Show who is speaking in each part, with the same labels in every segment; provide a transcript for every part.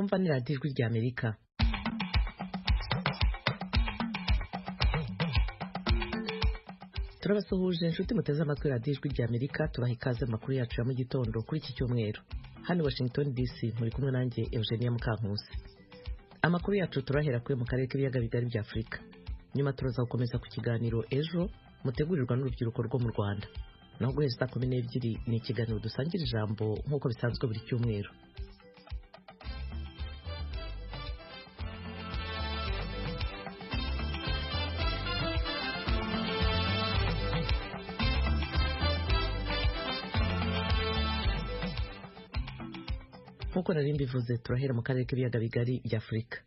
Speaker 1: mwumva ni radiyo ijwi rya Amerika. Turabasuhuje inshuti muteze amatwi radiyo ijwi rya Amerika, tubaha ikaze amakuru yacu ya mu gitondo kuri iki cyumweru. Hano Washington DC muri kumwe nanjye Eugenia Mukankusi. Amakuru yacu turahera kuri mu karere k'ibiyaga bigari bya Afurika. Nyuma turaza gukomeza ku kiganiro ejo mutegurirwa n'urubyiruko rwo mu Rwanda. Naho guhera saa 12 ni ikiganiro dusangira ijambo nk'uko bisanzwe buri cyumweru. Nk'uko nari mbivuze turahera mu karere k'ibiyaga bigari bya Afurika.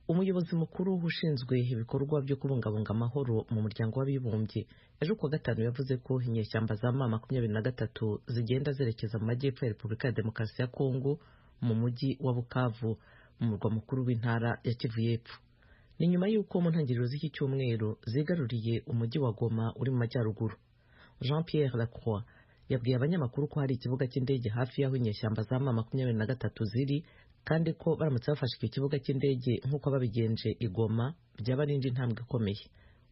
Speaker 1: Umuyobozi mukuru ushinzwe ibikorwa byo kubungabunga amahoro mu muryango w'abibumbye ejo kuwa gatanu yavuze ko inyeshyamba za M23 zigenda zerekeza mu majyepfo ya Repubulika ya Demokarasi ya Kongo mu mujyi wa Bukavu mu murwa mukuru w'intara ya Kivu y'Epfo. Ni nyuma y'uko mu ntangiriro z'iki cyumweru zigaruriye umujyi wa Goma uri mu majyaruguru. Jean-Pierre Lacroix yabwiye abanyamakuru ko hari ikibuga cy'indege hafi y'aho inyeshyamba za M23 ziri, kandi ko baramutse bafashe iki kibuga cy'indege nk'uko babigenje i Goma byaba ari indi ntambwe ikomeye.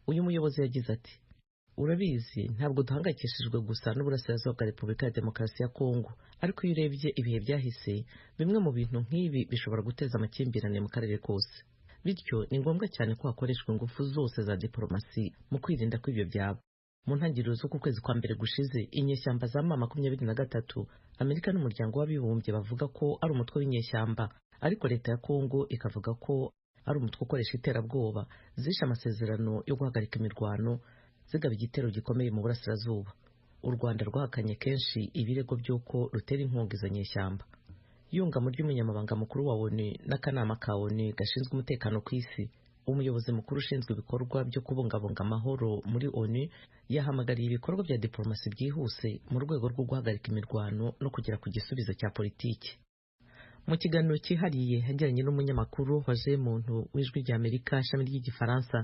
Speaker 1: Uyu muyobozi yagize ati, urabizi ntabwo duhangayikishijwe gusa n'uburasirazuba bwa Repubulika ya Demokarasi ya Kongo, ariko iyo urebye ibihe byahise bimwe mu bintu nk'ibi bishobora guteza amakimbirane mu karere kose. Bityo ni ngombwa cyane ko hakoreshwa ingufu zose za diplomasi mu kwirinda ko ibyo byaba. Mu ntangiriro z'uku kwezi kwa mbere gushize inyeshyamba za M23 Amerika n'umuryango w'abibumbye bavuga ko ari umutwe w'inyeshyamba, ariko leta ya Kongo ikavuga ko ari umutwe ukoresha iterabwoba zishe amasezerano yo guhagarika imirwano zigaba igitero gikomeye mu burasirazuba. U Rwanda rwahakanye kenshi ibirego by'uko rutera inkunga izo nyeshyamba. Yunga mu ry'umunyamabanga mukuru wa ONU n'akanama ka ONU gashinzwe umutekano ku isi, umuyobozi mukuru ushinzwe ibikorwa byo kubungabunga amahoro muri ONU yahamagariye ibikorwa bya diplomasi byihuse mu rwego rwo guhagarika imirwano no kugera ku gisubizo cya politiki. Mu kiganiro cyihariye yagiranye n'umunyamakuru Jose Muntu w'ijwi rya Amerika ishami ry'igifaransa,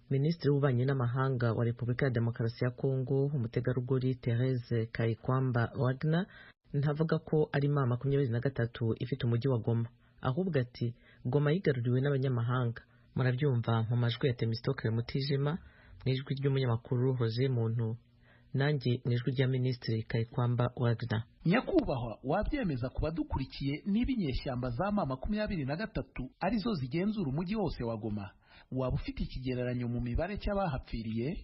Speaker 1: Minisitiri w'Ububanyi n'Amahanga wa Repubulika ya Demokarasi ya Kongo umutegarugori Thérèse Kayikwamba Wagner ntavuga ko ari M23 ifite umujyi wa Goma, ahubwo ati Goma yigaruriwe n'abanyamahanga. Murabyumva mu majwi ya Temistokle Mutijima mu ijwi ry'umunyamakuru Jose Muntu, nanjye mu ijwi rya Minisitiri Kayikwamba Wagner.
Speaker 2: Nyakubahwa, wabyemeza kuba dukurikiye niba inyeshyamba za M23 arizo zigenzura umujyi wose wa Goma? Waba ufite ikigereranyo mu mibare cy'abahapfiriye?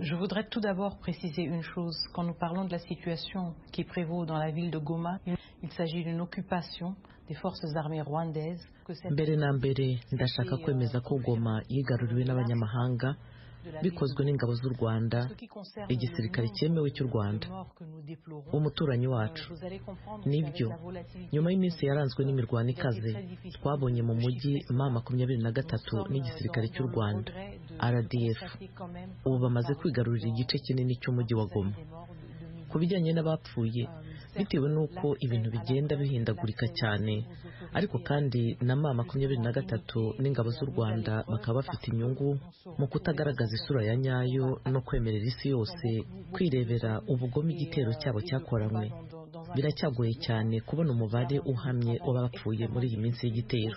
Speaker 3: Je voudrais tout d'abord préciser une chose. Quand nous parlons de la situation qui prévaut dans la ville de Goma, il s'agit d'une occupation des forces armées rwandaises.
Speaker 1: Mbere na mbere ndashaka kwemeza ko Goma yigaruriwe n'abanyamahanga bikozwe n'ingabo z'u Rwanda, igisirikare cyemewe cy'u Rwanda, umuturanyi wacu. Nibyo, nyuma y'iminsi yaranzwe n'imirwano ikaze twabonye mu mujyi M23 n'igisirikare cy'u Rwanda RDF ubu bamaze kwigarurira igice kinini cy'umujyi wa Goma. Ku bijyanye n'abapfuye, bitewe n'uko ibintu bigenda bihindagurika cyane, ariko kandi na M23 n'ingabo z'u Rwanda bakaba bafite inyungu mu kutagaragaza isura ya nyayo no kwemerera isi yose kwirebera ubugome igitero cyabo cyakoranywe. Biracyagoye cyane kubona umubare uhamye w'abapfuye muri iyi minsi y'igitero.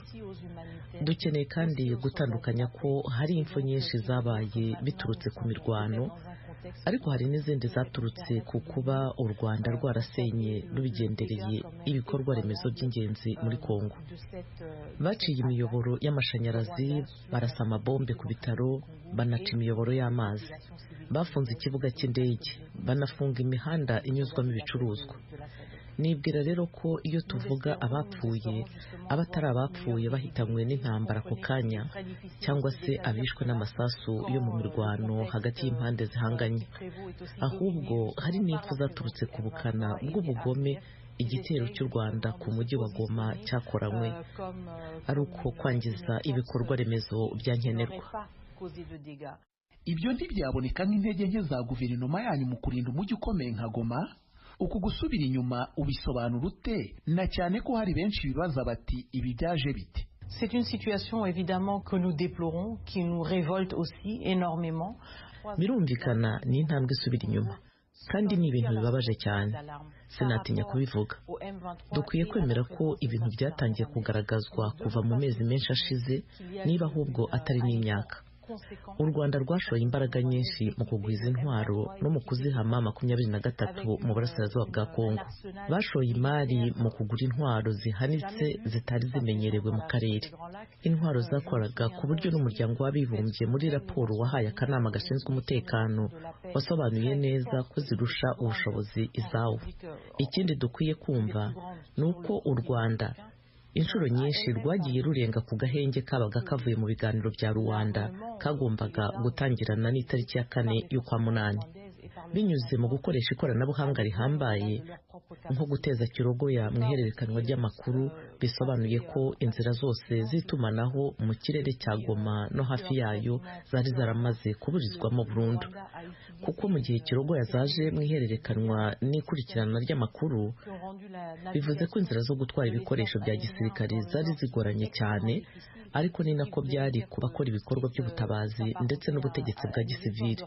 Speaker 1: Dukeneye kandi gutandukanya ko hari impfu nyinshi zabaye biturutse ku mirwano, ariko hari n'izindi zaturutse ku kuba u Rwanda rwarasenye rubigendereye ibikorwa remezo by'ingenzi muri Kongo. Baciye imiyoboro y'amashanyarazi, barasa amabombe ku bitaro, banaca imiyoboro y'amazi, bafunze ikibuga cy'indege, banafunga imihanda inyuzwamo ibicuruzwa. Nibwira rero ko iyo tuvuga abapfuye, abatari abapfuye bahitanywe n'intambara ako kanya, cyangwa se abishwe n'amasasu yo mu mirwano hagati y'impande zihanganye, ahubwo hari n'impfu zaturutse ku bukana bw'ubugome igitero cy'u Rwanda ku mujyi wa Goma cyakoranywe, ari uko kwangiza ibikorwa remezo bya nkenerwa.
Speaker 2: Ibyo ntibyaboneka nk'intege nke za guverinoma yanyu mu kurinda umujyi ukomeye nka Goma? Uku gusubira inyuma ubisobanura ute, na cyane ko hari benshi bibaza bati ibi byaje bite?
Speaker 3: C'est une situation évidemment que nous déplorons, qui nous révolte aussi énormément.
Speaker 1: Birumvikana ni intambwe isubira inyuma. kandi ni ibintu bibabaje cyane sinatinya kubivuga. Dukwiye kwemera ko ibintu byatangiye kugaragazwa kuva mu mezi menshi ashize, niba ahubwo atari n'imyaka. U Rwanda rwashoye imbaraga nyinshi mu kugwiza intwaro no mu kuzihama 23 mu burasirazuba bwa Kongo. Bashoye imari mu kugura intwaro zihanitse zitari zimenyerewe mu karere. Intwaro zakoraga ku buryo n'umuryango w'abibumbye muri raporo wahaye akanama gashinzwe umutekano wasobanuye neza ko zirusha ubushobozi izawo. Ikindi dukwiye kumva ni uko u Rwanda inshuro nyinshi rwagiye rurenga ku gahenge kabaga kavuye mu biganiro bya Rwanda kagombaga gutangirana n'itariki ya 4 y'ukwa munani, binyuze mu gukoresha ikoranabuhanga rihambaye nko guteza kirogoya mu ihererekanwa ry'amakuru. Bisobanuye ko inzira zose z'itumanaho mu kirere cya Goma no hafi yayo zari zaramaze kuburizwamo burundu, kuko mu gihe kirogoya zaje mu ihererekanwa n'ikurikirana ry'amakuru, bivuze ko inzira zo gutwara ibikoresho bya gisirikare zari zigoranye cyane, ariko ni nako byari ku bakora ibikorwa by'ubutabazi ndetse n'ubutegetsi bwa gisivili.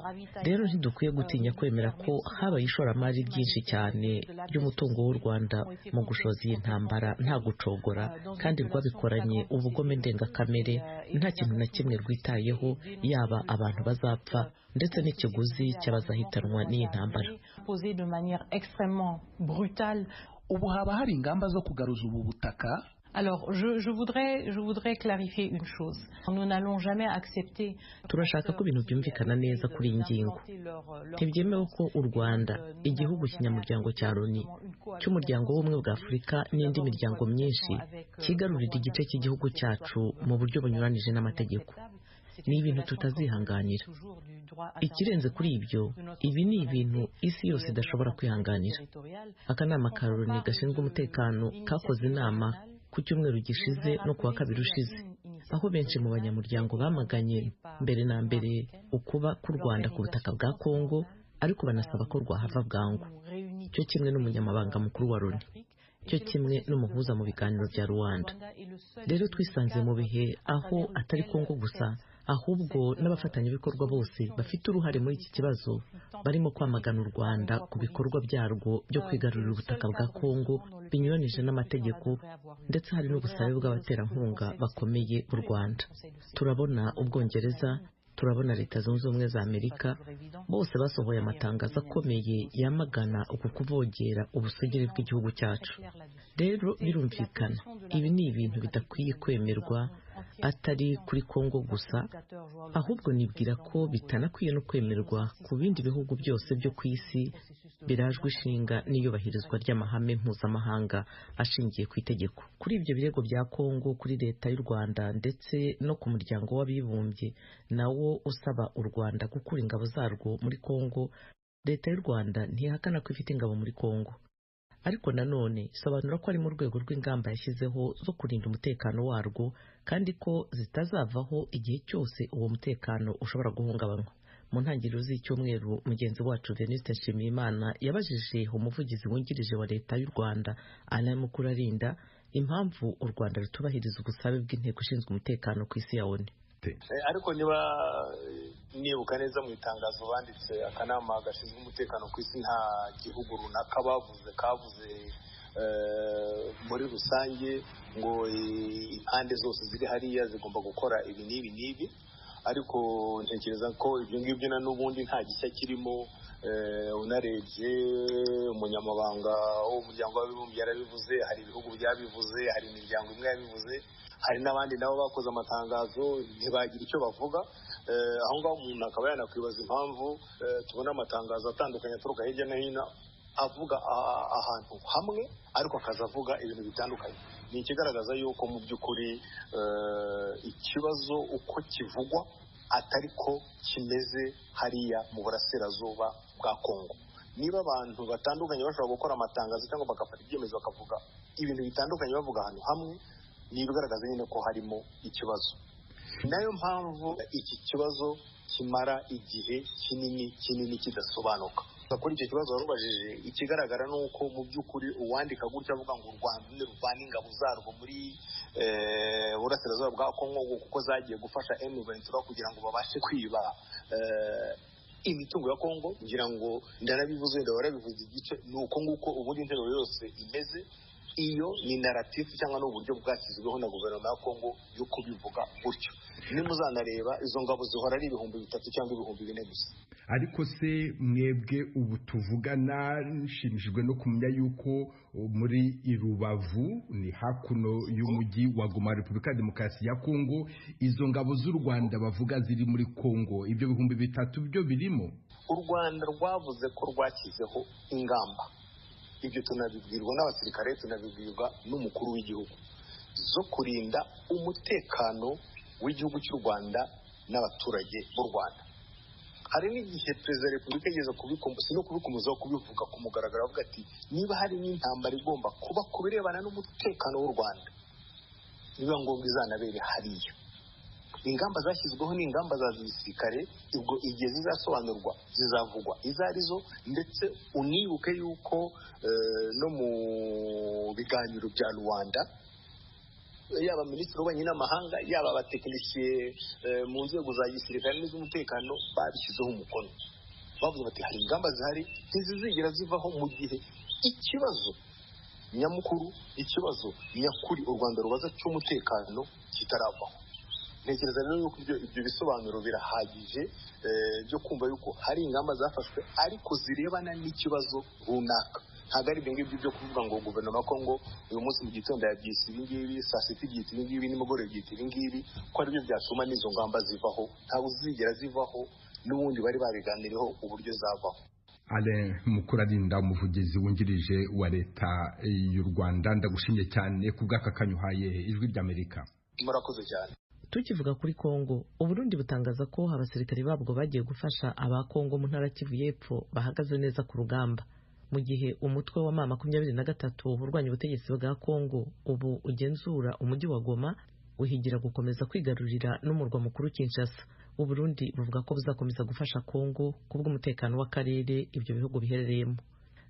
Speaker 1: Rero ntidukwiye gutinya kwemera ko habaye ishoramari ryinshi cyane ry'umutungo w'u Rwanda mu gushoza iyi ntambara nta gucogora, kandi rwabikoranye ubugome ndengakamere, nta kintu na kimwe rwitayeho, yaba abantu bazapfa ndetse n'ikiguzi cy'abazahitanwa n'iyi ntambara.
Speaker 2: Ubu haba hari ingamba zo kugaruza ubu butaka?
Speaker 3: Alors, je voudrais clarifier une chose. Nous n'allons jamais accepter.
Speaker 1: Turashaka ko ibintu byumvikana neza kuri iyi ngingo. Ntibyemewe ko u Rwanda, igihugu kinyamuryango cya Loni, cy'umuryango w'ubumwe bwa Afurika n'indi miryango myinshi, kigarurira igice cy'igihugu cyacu mu buryo bunyuranije n'amategeko. Ni ibintu tutazihanganira. Ikirenze kuri ibyo, ibi ni ibintu isi yose idashobora kwihanganira. Akanama ka Loni gashinzwe umutekano kakoze inama ku cyumweru gishize no kuwa kabiri ushize, aho benshi mu banyamuryango bamaganye mbere na mbere ukuba k'u Rwanda ku butaka bwa Kongo, ariko banasaba ko rwahava bwangu, cyo kimwe n'umunyamabanga mukuru wa Loni, cyo kimwe n'umuhuza mu biganiro bya Rwanda. Rero twisanze mu bihe aho atari Kongo gusa, ahubwo n'abafatanyabikorwa bose bafite uruhare muri iki kibazo barimo kwamagana u Rwanda ku bikorwa byarwo byo kwigarurira ubutaka bwa Kongo binyuranije n'amategeko, ndetse hari n'ubusabe bw'abaterankunga bakomeye b'u Rwanda. Turabona Ubwongereza, turabona Leta Zunze Ubumwe za Amerika, bose basohoye amatangazo akomeye yamagana uku kuvogera ubusugire bw'igihugu cyacu. Rero birumvikana, ibi ni ibintu bidakwiye kwemerwa, atari kuri Kongo gusa, ahubwo nibwira ko bitanakwiye no kwemerwa ku bindi bihugu byose byo ku isi birajwe ishinga n'iyubahirizwa ry'amahame mpuzamahanga ashingiye ku itegeko. Kuri ibyo birego bya Kongo kuri Leta y'u Rwanda ndetse no ku muryango w'abibumbye nawo usaba u Rwanda gukura ingabo zarwo muri Kongo, Leta y'u Rwanda ntihakana ko ifite ingabo muri Kongo, ariko nanone isobanura ko ari mu rwego rw'ingamba yashyizeho zo kurinda umutekano warwo, kandi ko zitazavaho igihe cyose uwo mutekano ushobora guhungabanywa. Mu ntangiriro z'icyumweru, mugenzi wacu Venuste Nshimiyimana yabajije umuvugizi wungirije wa Leta y'u Rwanda Alain Mukurarinda impamvu u Rwanda rutubahiriza ubusabe bw'inteko ishinzwe umutekano ku isi ya ONU.
Speaker 4: Ariko niba nibuka neza mu itangazo banditse, akanama gashinzwe umutekano ku isi nta gihugu runaka kavuze muri rusange ngo impande zose ziri hariya zigomba gukora ibi n'ibi, ariko ntekereza ko ibyo ngibyo na n'ubundi nta gishya kirimo. Unarebye umunyamabanga w'umuryango w'abibumbye yarabivuze, hari ibihugu byabivuze, hari imiryango imwe yabivuze, hari n'abandi nabo bakoze amatangazo ntibagira icyo bavuga. Aho ngaho umuntu akaba yanakwibaza impamvu tubona amatangazo atandukanye aturuka hirya no hino avuga ahantu hamwe, ariko akazavuga ibintu bitandukanye. Ni ikigaragaza yuko mu by'ukuri ikibazo uko kivugwa atari ko kimeze hariya mu burasirazuba bwa Kongo. Niba abantu batandukanye bashobora gukora amatangazo cyangwa bagafata ibyemezo bakavuga ibintu bitandukanye bavuga ahantu hamwe, ni ibigaragaza nyine ko harimo ikibazo. Nayo mpamvu iki kibazo kimara igihe kinini kidasobanuka. Kuri icyo kibazo warubajije, ikigaragara ni uko mu by'ukuri uwandika gutya avuga ngo u Rwanda ruvana ingabo zarwo muri burasirazuba bwa Kongo kuko zagiye gufasha M23 kugira ngo babashe kwiba imitungo ya Kongo, ngira ngo ndanabivuze warabivuze igice, ni uko nguko ubundi interuro yose imeze. Iyo ni narrative cyangwa n'uburyo bwashyizweho na guverinoma ya Kongo yo kubivuga gutyo. Nimuzanareba izo ngabo zihora ari 3,000 cyangwa 4,000 gusa.
Speaker 5: Ariko se mwebwe ubu tuvugana, nshimishijwe no kumenya yuko muri Irubavu ni hakuno y'umujyi wa Goma, Repubulika ya Demokarasi ya Kongo, izo ngabo z'u Rwanda bavuga ziri muri Kongo, ibyo 3,000 byo birimo?
Speaker 4: U Rwanda rwavuze ko rwakizeho ingamba, ibyo tunabibwirwa n'abasirikare, tunabibwirwa n'umukuru w'igihugu, zo kurinda umutekano w'igihugu cy'u Rwanda n'abaturage b'u Rwanda. Hari n'igihe perezida wa repubulika yigeze kubikomozaho kubivuga ku mugaragaro, avuga ati niba hari n'intambara igomba kuba ku birebana n'umutekano w'u Rwanda, niba ngombwa izanabere hariya. Ingamba zashyizweho ni ingamba za gisirikare, ubwo igihe zizasobanurwa zizavugwa izo arizo, ndetse unibuke yuko no mu biganiro bya Rwanda, yaba minisitiri w'ububanyi n'amahanga, yaba abatekinisiye mu nzego za gisirikare n'iz'umutekano babishyizeho umukono, bavuze bati hari ingamba zihari ntizizigera zivaho mu gihe ikibazo nyamukuru, ikibazo nyakuri u Rwanda rubaza cy'umutekano kitaravaho. Ntekereza rero yuko ibyo bisobanuro birahagije byo kumva yuko hari ingamba zafashwe ariko zirebana n'ikibazo runaka. Ntabwo ari ibyo ngibyo byo kuvuga ngo guverinoma ya Kongo uyu munsi mu gitondo yabyise ibi ngibi, saa sita ibyitse ibi ngibi, nimugoroba ibyitse ibi ngibi, ko ari byo byatuma n'izo ngamba zivaho. Ntabwo zigera zivaho, n'ubundi bari babiganiriyeho uburyo zavaho.
Speaker 5: Alain Mukurarinda, umuvugizi wungirije wa leta y'u Rwanda, ndagushimye cyane ku bw'aka kanyuhaye Ijwi ry'Amerika.
Speaker 4: Murakoze cyane.
Speaker 1: Tukivuga kuri Kongo, Uburundi butangaza ko abasirikari babwo bagiye gufasha aba Kongo mu ntara Kivu y'Epfo bahagaze neza ku rugamba, mu gihe umutwe wa M23 urwanya ubutegetsi bwa Kongo ubu ugenzura umujyi wa Goma, uhigira gukomeza kwigarurira n'umurwa mukuru Kinshasa. Uburundi buvuga ko buzakomeza gufasha Kongo kubw'umutekano w'akarere ibyo bihugu biherereyemo.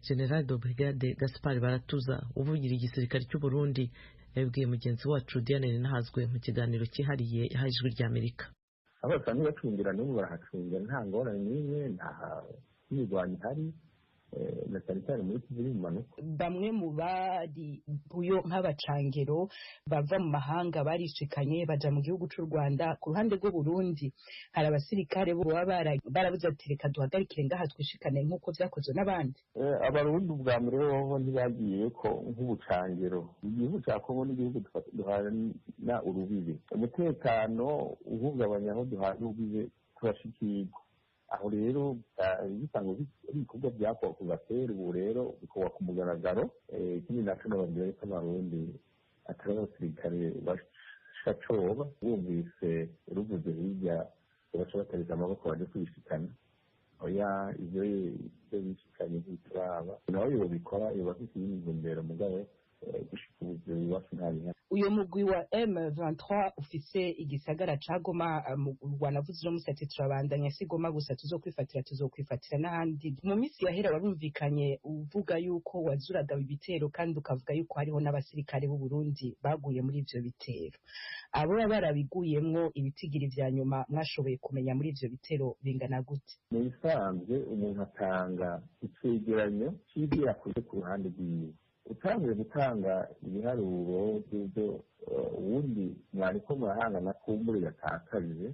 Speaker 1: General de Brigade Gaspard Baratuza, uvugira igisirikare cy'u Burundi, yabwiye mugenzi wacu Diane Nahazwe mu kiganiro cyihariye Ijwi ry'Amerika.
Speaker 6: Abasanzwe bacungira n'ubu barahacungira, nta ngorane n'imwe, nta mirwano ihari, na cyane cyane muri Kivu y'Ubumanuko.
Speaker 7: Bamwe mu bari buyo nk'abacangero bava mu mahanga barishikanye baja mu gihugu cy'u Rwanda. Ku ruhande rw'u Burundi hari abasirikare bo barabuze ati reka duhagarikire ngaha twishikane nk'uko byakozwe n'abandi.
Speaker 6: Abarundi ubwa mbere bo ntibagiye ko nk'ubucangero. Igihugu cya Kongo n'igihugu duhana urubibe, umutekano uhungabanya aho duhana urubibe turashikirwa. Aho rero bisanga ibikorwa byakorwa kuva kera, ubu rero bikorwa ku mugaragaro. Ikindi naco n'ababwira ko Abarundi atari abasirikare bashacoba, bumvise ruvuze hirya baca batarika amaboko baje kwishikana. Oya, ivyo bishikanye ntituraba, naho yo bikora yo bafite intumbero mugabo gushika ubuzima iwacu ntabihari.
Speaker 7: Uyo mugwi wa M23 ufise igisagara ca Goma mu Rwanda, vuze no musati turabandanya si Goma gusa tuzokwifatira n'ahandi. Mu misi yahera warumvikanye uvuga yuko wazuraga ibitero kandi ukavuga yuko hariho n'abasirikare b'u Burundi baguye muri ivyo bitero. Abo barabiguyemwo ibitigiri vya nyuma mwashoboye kumenya muri ivyo bitero bingana gute?
Speaker 6: Ni bisanzwe umuntu atanga icegeranyo c'ibyo yakoze ku ruhande rwiwe. Utangiye gutanga ibiharuro by'ibyo ubundi mwariko murahangana kumbure yatakabije,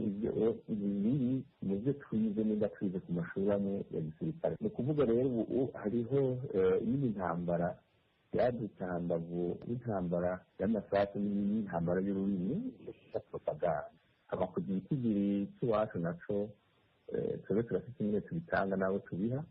Speaker 6: ibyo biri mu byo twize n'inda twize ku mashuri amwe ya gisirikare. Ni ukuvuga rero ubu hariho n'intambara yadutse hambavu n'intambara y'amasasu n'intambara y'ururimi ya propaganda. Abakugira ikigiri cy'iwacu naco twebwe turafite nyine tubitanga n'abo tubiha,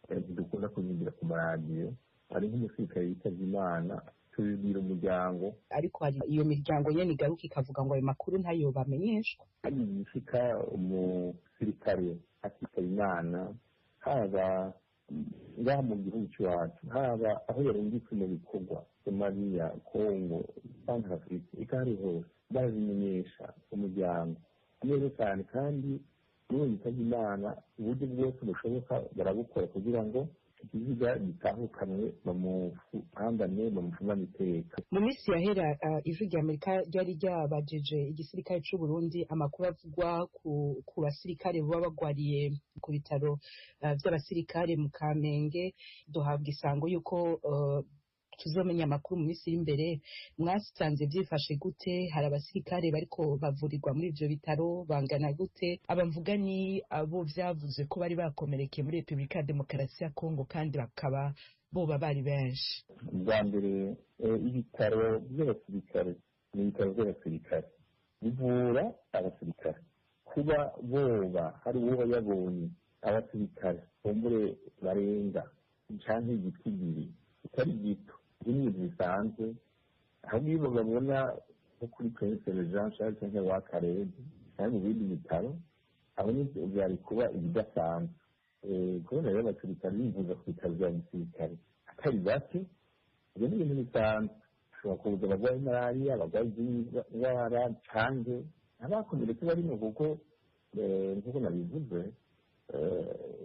Speaker 6: ntidukunda kubigira ku maradiyo. Hari nk'umusirikare yitavye Imana, tubibwira umuryango,
Speaker 7: ariko hari iyo miryango nyene igaruka ikavuga ngo ayo makuru ntayo bamenyeshwa.
Speaker 6: hari igishika umusirikare akitaba Imana, haba ngaha mu gihugu cy'iwacu, haba aho yarungitswe mu bikorwa Somaliya, Kongo, Central Africa, ikari hose barabimenyesha umuryango neza cyane, kandi n'uwo yitavye Imana uburyo bwose bushoboka barabukora kugira ngo ikiziga gitahukanwe bamuhambane bamufumane iteka.
Speaker 7: Mu minsi yahera ijwi rya Amerika ryari ryabajije igisirikare c'u Burundi amakuru avugwa ku basirikare baba bagwariye ku bitaro vy'abasirikare mu Kamenge. Duhabwa isango yuko tuzomenya amakuru mu minsi y'imbere. Mwasanze byifashe gute? Hari abasirikare bariko bavurirwa muri ivyo bitaro bangana gute? Abamvuga ni abo vyavuze ko bari bakomerekeye muri Repubulika ya Demokarasi ya Kongo kandi bakaba boba bari benshi.
Speaker 6: Bwa mbere ibitaro by'abasirikare ni ibitaro by'abasirikare bivura abasirikare. Kuba boba hari uwo yabonye abasirikare bombure barenga canke igitwigiri utari gito ibintu bisanzwe, aho nibo babona nko kuri Prince Jean Charles cyangwa wa Karede cyangwa mu bindi bitaro, aho ni byari kuba ibidasanzwe. Kubona rero abasirikare bivuza ku bitaro bya gisirikare atari bake, ibyo ni ibintu bisanzwe. Ushobora kuza abarwayi malariya, abarwayi indwara canke abakomeretse barimo, kuko nk'uko nabivuze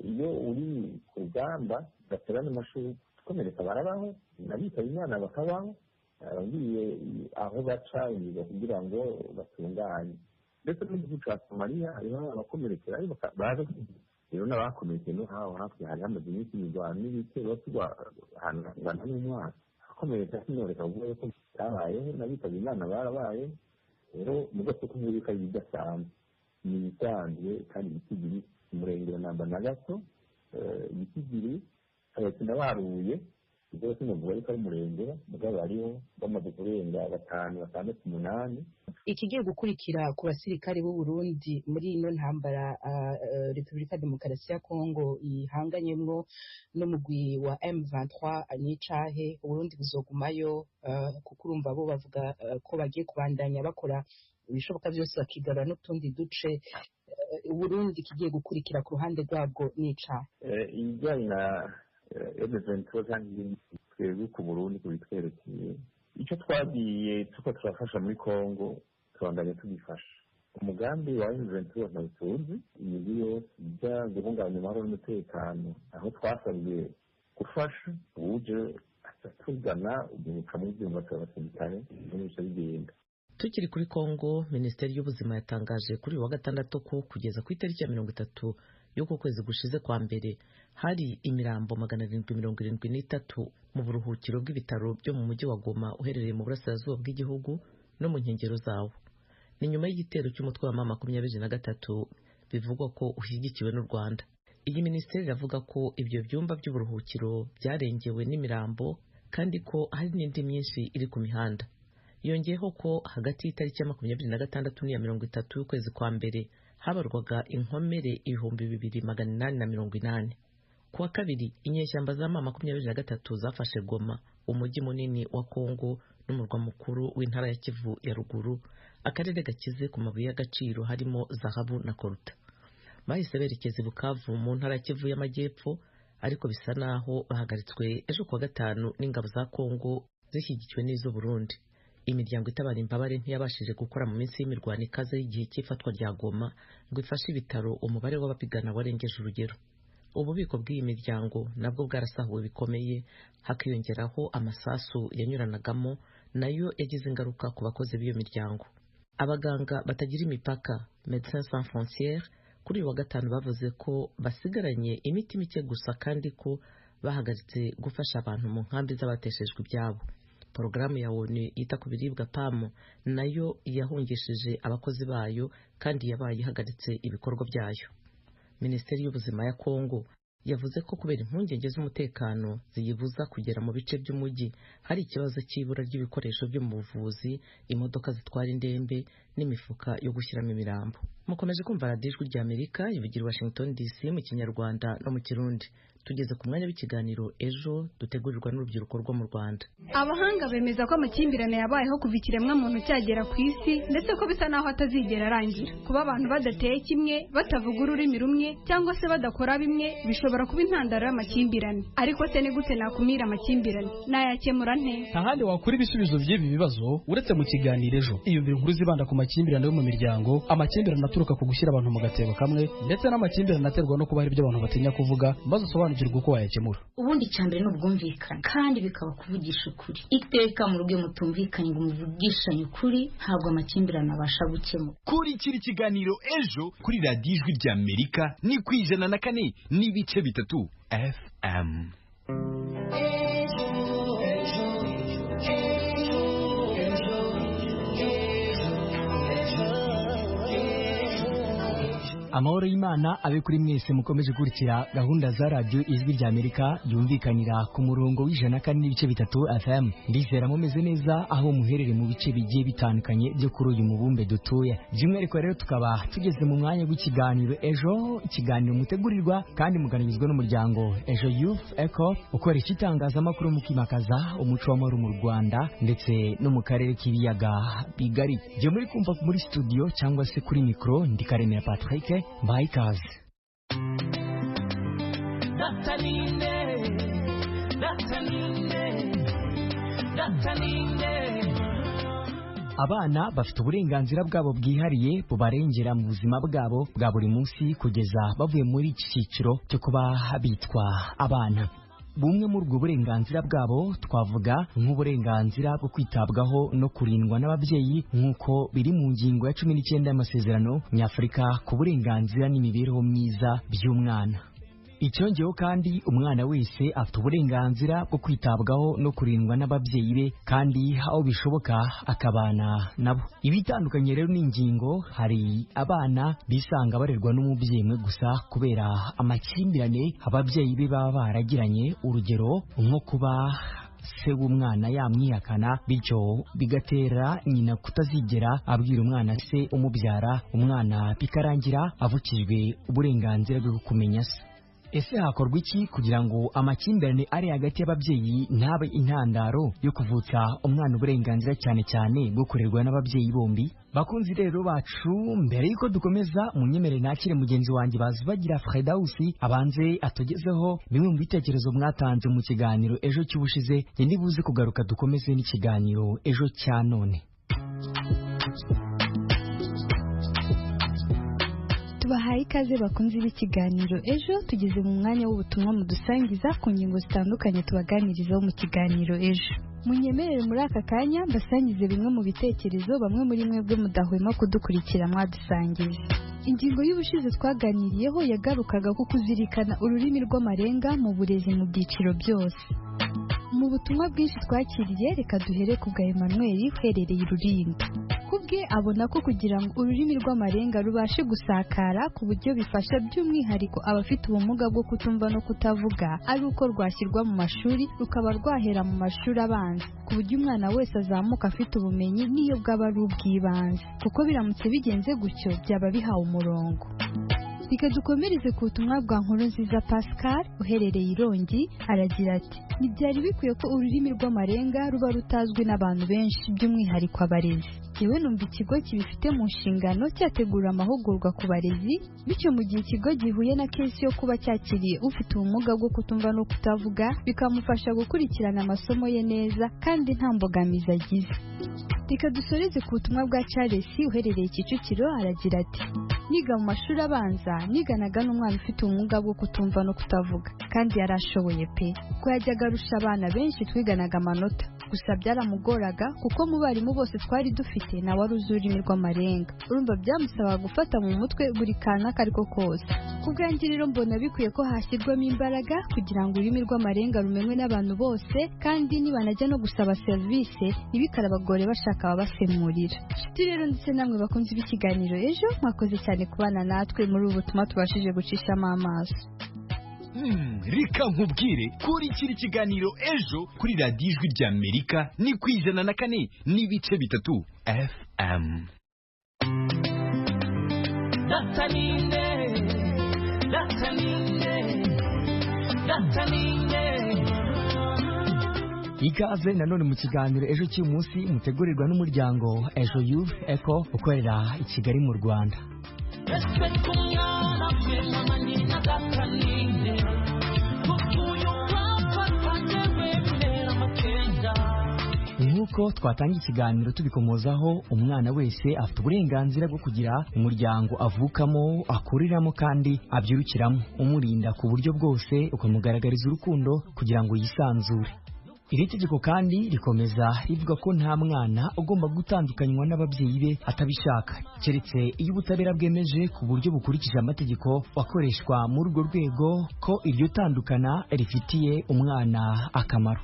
Speaker 6: iyo uri ku rugamba ugaterana amashuri gukomereka barabaho, n'abitaba Imana bakabaho, abagiye aho baca kugira ngo batunganye. Ndetse no mu gihugu cya Somaliya hariho abakomerekera baza, rero n'abakomerekeye no hafi hari hamaze iminsi imirwano n'ibitero ahantu hangana n'umwaka. Abakomereka sinoreka kuvuga yuko bitabayeho, n'abitaba Imana barabaye. Rero mu gace k'Afurika bidasanzwe ni ibisanzwe kandi ibitigiri umurengera namba na gato, ibitigiri abakina baruye ibyo sinavuga ariko ari umurengera mugabo ariho bamaze kurenga 5, 6, 8.
Speaker 7: Ikigiye gukurikira ku basirikare b'u Burundi muri ino ntambara Repubulika Demokarasi ya Kongo ihanganyemwo n'umugwi wa M23 n'icahe Burundi buzogumayo, kuko urumva bo bavuga ko bagiye kubandanya bakora ibishoboka byose bakigarura n'utundi duce. Burundi kigiye gukurikira ku ruhande rwabwo n'icahe
Speaker 6: ijyanye na M23 kandi twebwe ku Burundi kubitwerekeye icyo twagiye tuko turafasha muri Kongo tubandanya tubifasha. Umugambi wa M23 ntawutuzi, imigi yose ijya guhungabanya amahoro n'umutekano, aho twasabwe gufasha uje atugana uguruka muri byumba by'abasirikare n'ibyo bigenda.
Speaker 1: Tukiri kuri Kongo, Minisiteri y'Ubuzima yatangaje kuri wa gatandatu ko kugeza ku itariki ya 30 y'uko kwezi gushize kwa mbere hari imirambo 773 mu buruhukiro bw'ibitaro byo mu mujyi wa Goma uherereye mu burasirazuba bw'igihugu no mu nkengero zawo. Ni nyuma y'igitero cy'umutwe wa M23 bivugwa ko ushyigikiwe n'u Rwanda. Iyi minisiteri iravuga ko ibyo byumba by'uburuhukiro byarengewe n'imirambo kandi ko hari n'indi myinshi iri ku mihanda. Yongeyeho ko hagati y'itariki ya 26 n'iya 30 y'ukwezi kwa mbere habarwaga inkomere 2880. Kuwa kabiri inyeshyamba za M23 zafashe Goma, umujyi munini wa Kongo n'umurwa mukuru w'intara ya Kivu ya ruguru, akarere gakize ku mabuye y'agaciro harimo zahabu na koruta. Bahise berekeza Bukavu mu ntara ya Kivu y'amajyepfo, ariko bisa naho bahagaritswe ejo kuwa gatanu n'ingabo za Kongo zishyigikiwe n'izo Burundi. Imiryango itabara imbabare ntiyabashije gukora mu minsi y'imirwano ikaze y'igihe cy'ifatwa rya Goma ngo ifashe ibitaro umubare w'abapigana warengeje urugero. Ububiko bw'iyi miryango nabwo bwarasahuwe bikomeye, hakiyongeraho amasasu yanyuranagamo nayo yagize ingaruka ku bakozi b'iyo miryango. Abaganga batagira imipaka Médecins Sans Frontières kuri wa gatanu bavuze ko basigaranye imiti mike gusa kandi ko bahagaritse gufasha abantu mu nkambi z'abateshejwe ibyabo. Porogaramu ya ONU yita ku biribwa PAM nayo yahungishije abakozi bayo kandi yabaye ihagaritse ibikorwa byayo. Minisiteri y'Ubuzima ya Kongo yavuze ko kubera impungenge z'umutekano ziyibuza kugera mu bice by'umujyi hari ikibazo cy'ibura ry'ibikoresho byo mu buvuzi, imodoka zitwara indembe n'imifuka yo gushyiramo imirambo. Mukomeje kumva Radio Ijwi ry'Amerika ivugira Washington DC mu Kinyarwanda no mu Kirundi. Tugeze ku mwanya w'ikiganiro ejo dutegurirwa n'urubyiruko rwo mu Rwanda.
Speaker 8: Abahanga bemeza ko amakimbirane yabayeho kuva ikiremwa muntu cyagera ku isi, ndetse ko bisa naho atazigera arangira. Kuba abantu badateye kimwe, batavuga ururimi rumwe cyangwa se badakora bimwe bishobora kuba intandaro y'amakimbirane. Ariko se ni gute nakumira amakimbirane? Nayakemura nte?
Speaker 9: Ahandi wakura ibisubizo by'ibi bibazo uretse mu kiganiro ejo. Iyo inkuru zibanda ku amakimbirane yo mu miryango, amakimbirane aturuka ku gushyira abantu mu gatebo kamwe, ndetse n'amakimbirane aterwa no kuba hari ibyo abantu batinya kuvuga, maze usobanukirwa uko wayakemura.
Speaker 10: Ubundi cyambere ni ubwumvikane kandi bikaba kuvugisha ukuri. Iteka mu rugo mutumvikanye ngo muvugishanye ukuri, ntabwo amakimbirane abasha gukemura.
Speaker 11: Kurikira ikiganiro Ejo kuri radiyo Ijwi ry'Amerika ni ku 104.3 FM.
Speaker 12: Amahoro y'Imana abe kuri mwese mukomeje gukurikira gahunda za radio Ijwi ry'Amerika yumvikanira ku murongo w'104.3 FM. Ndizera mumeze neza aho muherere mu bice bigiye bitandukanye byo kuri uyu mubumbe dutuye. By'umwihariko rero tukaba tugeze mu mwanya w'ikiganiro Ejo, ikiganiro mutegurirwa kandi muganizwa n'umuryango Ejo Youth Echo ukoresha itangazamakuru mu kimakaza umuco w'amahoro mu Rwanda ndetse no mu karere k'ibiyaga bigari. Je muri kumva muri studio cyangwa se kuri micro ndi Karemera Patrick. Bye guys. Abana bafite uburenganzira bwabo bwihariye bubarengera mu buzima bwabo bwa buri munsi kugeza bavuye muri iki cyiciro cyo kuba bitwa abana. Bumwe muri ubwo burenganzira bwabo twavuga nk'uburenganzira bwo kwitabwaho no kurindwa n'ababyeyi nk'uko biri mu ngingo ya 19 y'amasezerano nyafurika ku burenganzira n'imibereho myiza by'umwana. Icyongeyeho kandi umwana wese afite uburenganzira bwo kwitabwaho no kurindwa n'ababyeyi be kandi aho bishoboka akabana nabo. Ibitandukanye rero n'ingingo, hari abana bisanga barerwa n'umubyeyi umwe gusa kubera amakimbirane ababyeyi be baba baragiranye, urugero nko kuba se w'umwana yamwihakana, bityo bigatera nyina kutazigera abwira umwana se umubyara, umwana bikarangira avukijwe uburenganzira bwo kumenya se. Ese hakorwa iki kugira ngo amakimbirane ari hagati y'ababyeyi ntabe intandaro yo kuvutsa umwana uburenganzira cyane cyane bwo kurerwa n'ababyeyi bombi? Bakunzi rero bacu, mbere yuko dukomeza munyemere nakire mugenzi wanjye Bazubagira Fredausi abanze atugezeho bimwe mu bitekerezo mwatanze mu kiganiro Ejo cy'ubushize, ndi buze kugaruka dukomeze n'ikiganiro Ejo cya none.
Speaker 13: Tubahaye ikaze bakunzi b'ikiganiro Ejo, tugeze mu mwanya w'ubutumwa mudusangiza ku ngingo zitandukanye tubaganirizaho mu kiganiro Ejo. Munyemerere muri aka kanya mbasangize bimwe mu bitekerezo bamwe muri mwebwe mudahwema kudukurikira mwadusangije. Ingingo y'ubushize twaganiriyeho yagarukaga ku kuzirikana ururimi rw'amarenga mu burezi mu byiciro byose. Mu butumwa bwinshi twakiriye, reka duhere ku bwa Emmanuel uherereye i Rulindo. Kubwe abona ko kugira ngo ururimi rw'amarenga rubashe gusakara ku buryo bifasha by'umwihariko abafite ubumuga bwo kutumva no kutavuga, ari uko rwashyirwa mu mashuri rukaba rwahera mu mashuri abanza, ku buryo umwana wese azamuka afite ubumenyi n'iyo bwaba ari ubw'ibanze, kuko biramutse bigenze gutyo byaba bihawe umurongo. Reka dukomereze ku butumwa bwa Nkurunziza Pascal uherereye i Rongi, aragira ati ntibyari bikwiye ko ururimi rw'amarenga ruba rutazwi n'abantu benshi by'umwihariko abarezi. Yewe numva ikigo kibifite mu nshingano cyategura amahugurwa ku barezi, bityo mu gihe ikigo gihuye na kesi yo kuba cyakiriye ufite ubumuga bwo kutumva no kutavuga, bikamufasha gukurikirana amasomo ye neza kandi nta mbogamizi agize. Reka dusoreze ku butumwa bwa Charles uherereye Kicukiro, aragira ati niga mu mashuri abanza niganaga n'umwana ufite ubumuga bwo kutumva no kutavuga kandi yarashoboye pe, ko yajyaga arusha abana benshi twiganaga amanota, gusa byaramugoraga kuko mu barimu bose twari dufite nawe wari uzi ururimi rw'amarenga, urumva byamusabaga gufata mu mutwe buri kantu ako ariko kose. Ku bwanjye rero mbona bikwiye ko hashyirwamo imbaraga kugira ngo ururimi rw'amarenga rumenywe n'abantu bose, kandi nibanajya no gusaba serivisi ntibikare abagore bashaka ababasemurira. Nshuti rero ndetse namwe bakunze b'ikiganiro Ejo, mwakoze cyane kubana natwe muri ubu butumwa tubashije gucishamo amaso.
Speaker 11: Reka nkubwire, kurikira ikiganiro Ejo kuri radiyo Ijwi ry'Amerika ni ku 104.3 FM.
Speaker 12: Ikaze nanone mu kiganiro Ejo cy'umunsi mutegurirwa n'umuryango Ejo Youth Echo ukorera i Kigali mu Rwanda. Nk'uko nk'uko twatangiye ikiganiro tubikomozaho, umwana wese afite uburenganzira bwo kugira umuryango avukamo, akuriramo kandi abyirukiramo, umurinda ku buryo bwose, ukamugaragariza urukundo kugira ngo yisanzure. Iri tegeko kandi rikomeza rivuga ko nta mwana ugomba gutandukanywa n'ababyeyi be atabishaka, keretse iyo ubutabera bwemeje ku buryo bukurikije amategeko wakoreshwa muri urwo rwego ko iryo tandukana rifitiye umwana akamaro.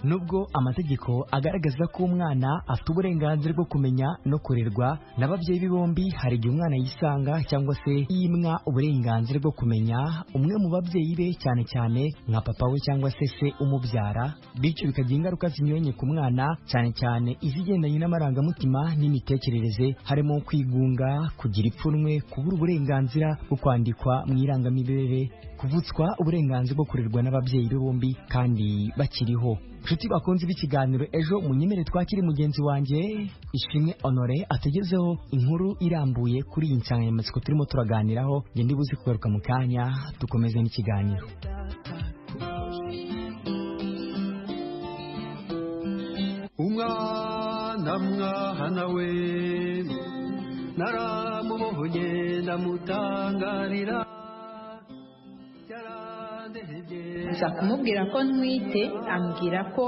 Speaker 12: Nubwo amategeko agaragaza ko umwana afite uburenganzira bwo kumenya no kurerwa n'ababyeyi be bombi, hari igihe umwana yisanga cyangwa se yimwa uburenganzira bwo kumenya umwe mu babyeyi be, cyane cyane nka papa we cyangwa se umubyara, bityo bikagira ingaruka zinyuranye ku mwana, cyane cyane izigendanye n'amarangamutima n'imitekerereze, harimo kwigunga, kugira ipfunwe, kubura uburenganzira bwo kwandikwa mu irangamimerere, kuvutswa uburenganzira bwo kurerwa n'ababyeyi be bombi kandi bakiriho. Nshuti bakunze b'ikiganiro ejo, munyemere twakiri mugenzi wanjye Ishimwe Honore ategezeho inkuru irambuye kuri iyi nsanganyamatsiko turimo turaganiraho. Nge ndibuze kugaruka mu kanya dukomeze n'ikiganiro.
Speaker 14: Umwana we naramubohonye ndamutangarira,
Speaker 15: nza kumubwira ko ntwite, ambwira ko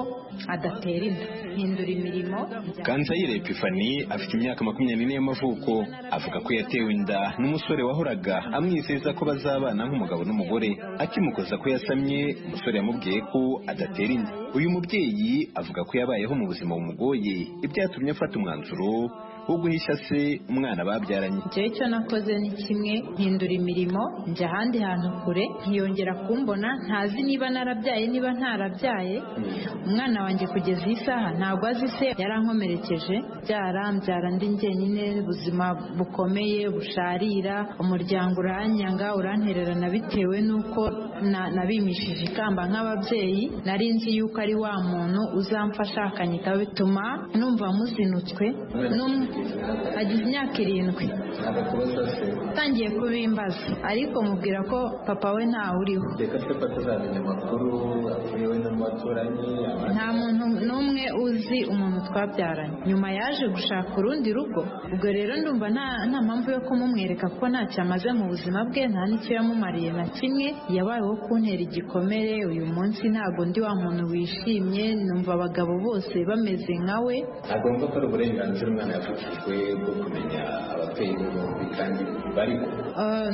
Speaker 15: adatera inda, hindura imirimo.
Speaker 16: Kanzayire Epifani afite imyaka 24 y'amavuko, avuga ko yatewe inda n'umusore wahoraga amwizeza ko bazabana nk'umugabo n'umugore. Akimukoza ko yasamye, umusore yamubwiye ko adatera inda. Uyu mubyeyi avuga ko yabayeho mu buzima bumugoye, ibyatumye afata umwanzuro wo guhisha se umwana babyaranye.
Speaker 15: Jewe icyo nakoze ni kimwe, hindura imirimo, njya ahandi hantu kure, ntiyongera kumbona, ntazi niba narabyaye niba ntarabyaye. Umwana wanjye kugeza iyi saha ntabwo azi se yarankomerekeje, byara ndi njyenyine, ubuzima bukomeye busharira, umuryango uranyanga urantererana bitewe n'uko nabimishije ikamba nk'ababyeyi. Nari nzi yuko ari wa muntu uzamfasha akanyitaho, bituma numva muzinutswe. Agize imyaka 7 tangiye kubimbaza, ariko mubwira ko papa we ntawe uriho. Nta muntu n'umwe uzi umuntu twabyaranye. Nyuma yaje gushaka urundi rugo, ubwo rero ndumva nta mpamvu yo kumumwereka ko ntacyo amaze mu buzima bwe, nta n'icyo yamumariye na kimwe. Yabayeho kuntera igikomere. Uyu munsi ntabwo ndi wa muntu wishimye, numva abagabo bose bameze nkawe.
Speaker 16: Agomba ko ari uburenganzira umwana yafashijwe bwo kumenya ababyeyi be bombi kandi bariho.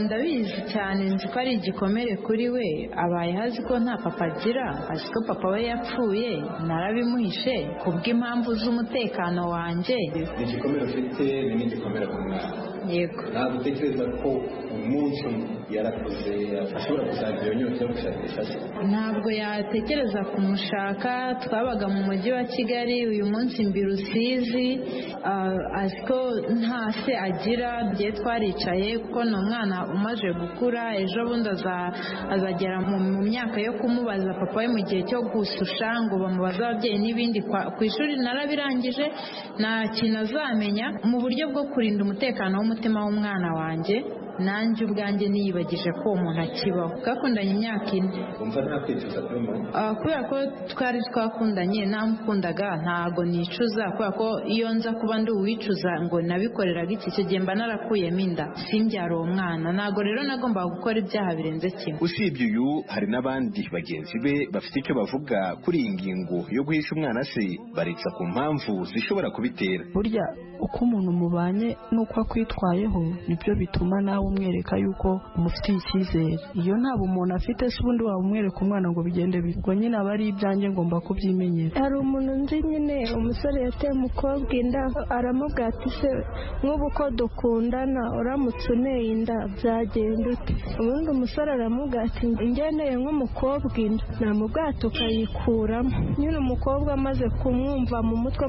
Speaker 15: Ndabizi cyane, nzi ko ari igikomere kuri we. Abaye azi ko nta papa agira, azi ko papa we yapfuye, narabimuhishe kubw'impamvu z'umutekano wanjye.
Speaker 16: Igikomere ufite ni n'igikomere ku mwana.
Speaker 15: Yego.
Speaker 16: Ntabwo utekereza ko umunsi yarakuze ashobora kuzagira iyo nyota yo gushakisha se?
Speaker 15: Ntabwo yatekereza kumushaka. Twabaga mu mujyi wa Kigali, uyu munsi mbi Rusizi. Azi ko nta se agira. Bye twaricaye kuko ni umwana umaze gukura, ejo bundi azagera mu myaka yo kumubaza papa we mu gihe cyo gususha, ngo bamubaze ababyeyi n'ibindi. Ku ishuri narabirangije, nta kintu azamenya. Mu buryo bwo kurinda umutekano w'umutima w'umwana wanjye, nanjye ubwanjye niyibagije ko uwo muntu akibaho. Twakundanye imyaka 4.
Speaker 16: Umva nta kwicuza kuri mwe?
Speaker 15: Kubera ko twari twakundanye, namukundaga, ntago nicuza. Kubera ko iyo nza kuba ndi uwicuza ngo nabikoreraga iki, icyo gihe mba narakuyemo inda, simbyara uwo mwana. Ntago rero nagombaga gukora ibyaha birenze kimwe.
Speaker 16: Usibye uyu, hari n'abandi bagenzi be bafite icyo bavuga kuri iyi ngingo yo guhisha umwana se, baritsa ku mpamvu zishobora kubitera.
Speaker 17: Burya uko umuntu mubanye n'uko akwitwayeho nibyo bituma nawe umwereka yuko umufitiye icyizere. Iyo nta bumuntu afite, se ubundi waba umwereka umwana ngo bigende bitwo, nyine aba ari ibyanjye ngomba kubyimenyera.
Speaker 18: Hari umuntu nzi nyine, umusore yateye umukobwa inda, aramubwira ati se nk'ubu ko dukundana uramutse uneye inda byagenda ute? Ubundi umusore aramubwira ati ngeneye nk'umukobwa inda, namubwira tukayikuramo. Nyine umukobwa amaze kumwumva mu mutwe,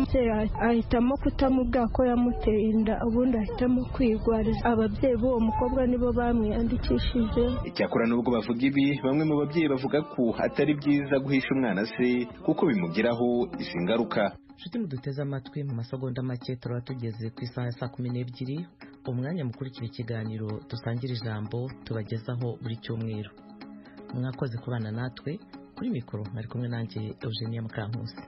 Speaker 18: ahitamo kutamubwira ko yamuteye inda, ubundi ahitamo kwigwariza. Ababyeyi b'uwo mukobwa nibo bamwiyandikishije.
Speaker 16: Icyakora nubwo bavuga ibi, bamwe mu babyeyi bavuga ko atari byiza guhisha umwana se kuko bimugiraho izi ngaruka.
Speaker 1: Nshuti muduteze amatwi, mu masegonda make turaba tugeze ku isaha ya 12:00, umwanya mukurikira ikiganiro dusangira ijambo tubagezaho buri cyumweru. Mwakoze kubana natwe. Kuri mikoro mwari kumwe nanjye Eugenia Mukankusi.